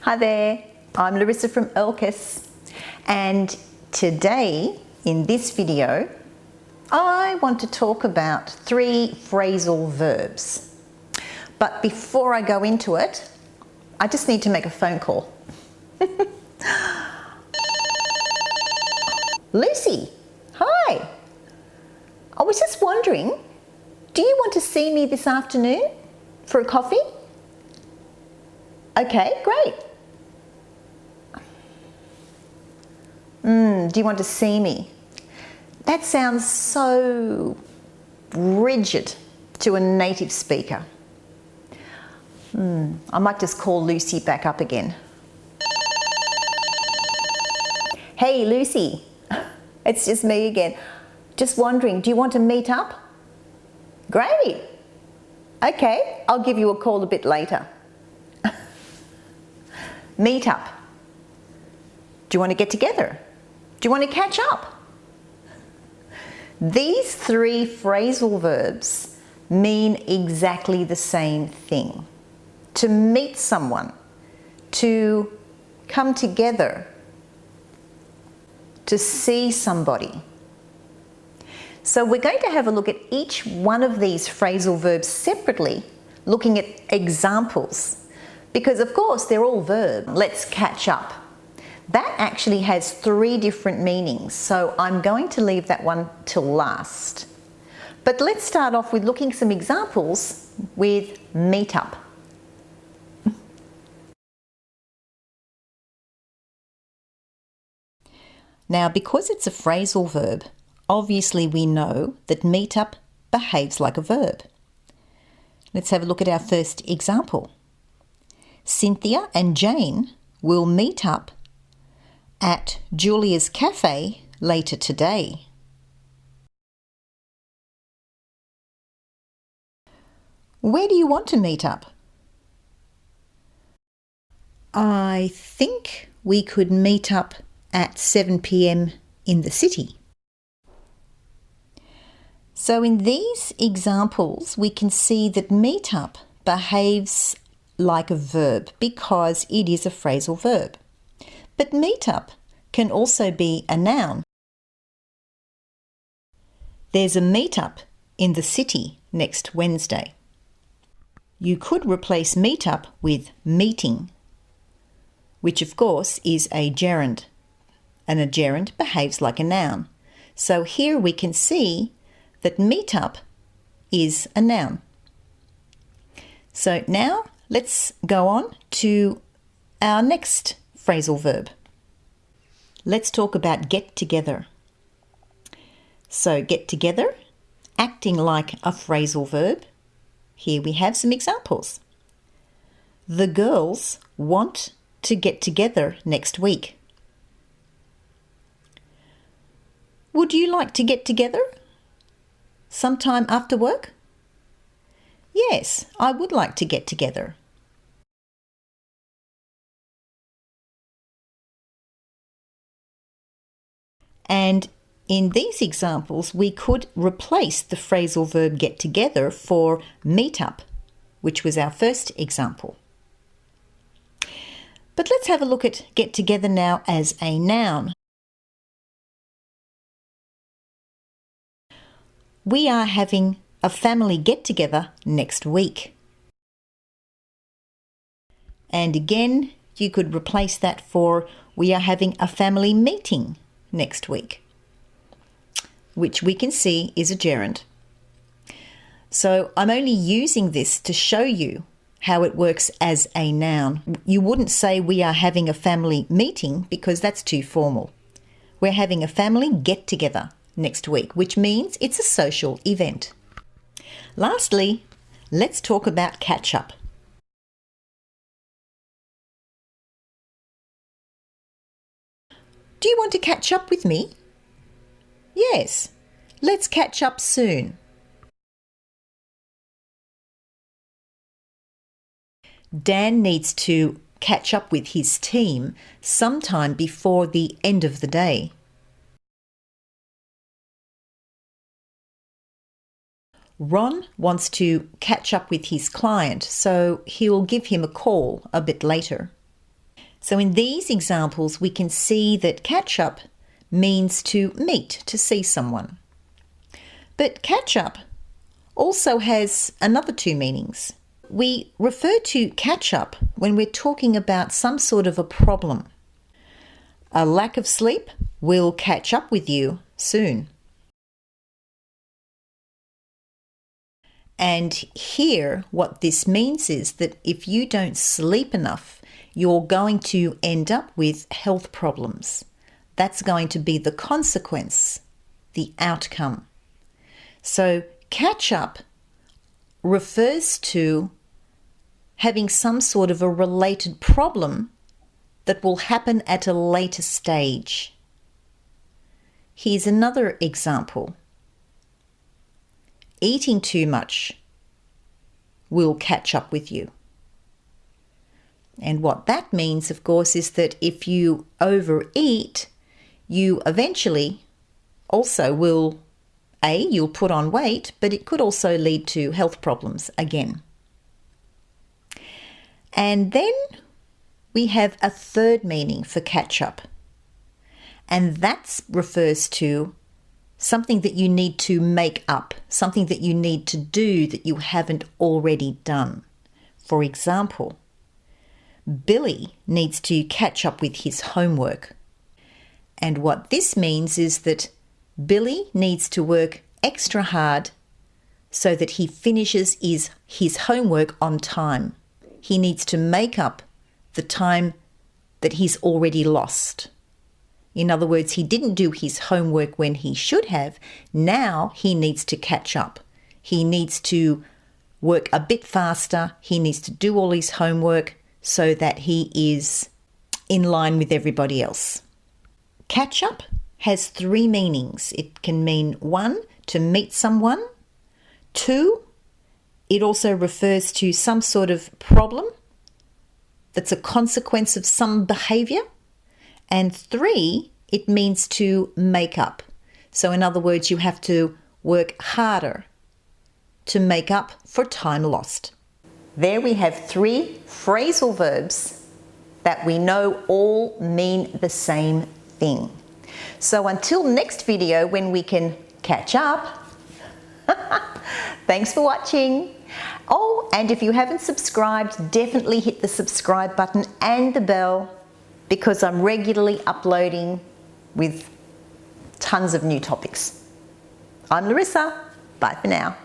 Hi there, I'm Larissa from Erlkis, and today in this video I want to talk about 3 phrasal verbs. But before I go into it, I just need to make a phone call. Lucy, hi. I was just wondering, do you want to see me this afternoon for a coffee? Okay, great. Do you want to see me? That sounds so rigid to a native speaker. I might just call Lucy back up again. Hey Lucy, it's just me again. Just wondering, do you want to meet up? Great. Okay, I'll give you a call a bit later. Meet up. Do you want to get together? Do you want to catch up? These 3 phrasal verbs mean exactly the same thing. To meet someone, to come together, to see somebody. So we're going to have a look at each one of these phrasal verbs separately, looking at examples, because of course they're all verbs. Let's catch up. That actually has 3 different meanings, so I'm going to leave that one till last. But let's start off with looking at some examples with meet up. Now, because it's a phrasal verb, obviously we know that meet up behaves like a verb. Let's have a look at our first example. Cynthia and Jane will meet up at Julia's cafe later today. Where do you want to meet up? I think we could meet up at 7 p.m. in the city. So in these examples, we can see that meet up behaves like a verb because it is a phrasal verb. But meet up can also be a noun. There's a meet up in the city next Wednesday. You could replace meet up with meeting, which of course is a gerund, and a gerund behaves like a noun. So here we can see that meet up is a noun. So now let's go on to our next phrasal verb. Let's talk about get together. So get together, acting like a phrasal verb. Here we have some examples. The girls want to get together next week. Would you like to get together sometime after work? Yes, I would like to get together. And in these examples, we could replace the phrasal verb get together for meet up, which was our first example. But let's have a look at get together now as a noun. We are having a family get-together next week. And again, you could replace that for we are having a family meeting next week, which we can see is a gerund. So I'm only using this to show you how it works as a noun. You wouldn't say we are having a family meeting because that's too formal. We're having a family get-together next week, which means it's a social event. Lastly, let's talk about catch-up. Do you want to catch up with me? Yes, let's catch up soon. Dan needs to catch up with his team sometime before the end of the day. Ron wants to catch up with his client, so he'll give him a call a bit later. So in these examples, we can see that catch up means to meet, to see someone. But catch up also has another two meanings. We refer to catch up when we're talking about some sort of a problem. A lack of sleep will catch up with you soon. And here, what this means is that if you don't sleep enough, you're going to end up with health problems. That's going to be the consequence, the outcome. So catch up refers to having some sort of a related problem that will happen at a later stage. Here's another example. Eating too much will catch up with you. And what that means, of course, is that if you overeat, you eventually also will, you'll put on weight, but it could also lead to health problems again. And then we have a third meaning for catch up, and that refers to something that you need to make up, something that you need to do that you haven't already done. For example, Billy needs to catch up with his homework. And what this means is that Billy needs to work extra hard so that he finishes his homework on time. He needs to make up the time that he's already lost. In other words, he didn't do his homework when he should have. Now he needs to catch up. He needs to work a bit faster. He needs to do all his homework so that he is in line with everybody else. Catch up has three meanings. It can mean 1, to meet someone. 2, it also refers to some sort of problem that's a consequence of some behaviour. And 3, it means to make up. So in other words, you have to work harder to make up for time lost. There we have 3 phrasal verbs that we know all mean the same thing. So until next video when we can catch up, thanks for watching. Oh, and if you haven't subscribed, definitely hit the subscribe button and the bell, because I'm regularly uploading with tons of new topics. I'm Larissa. Bye for now.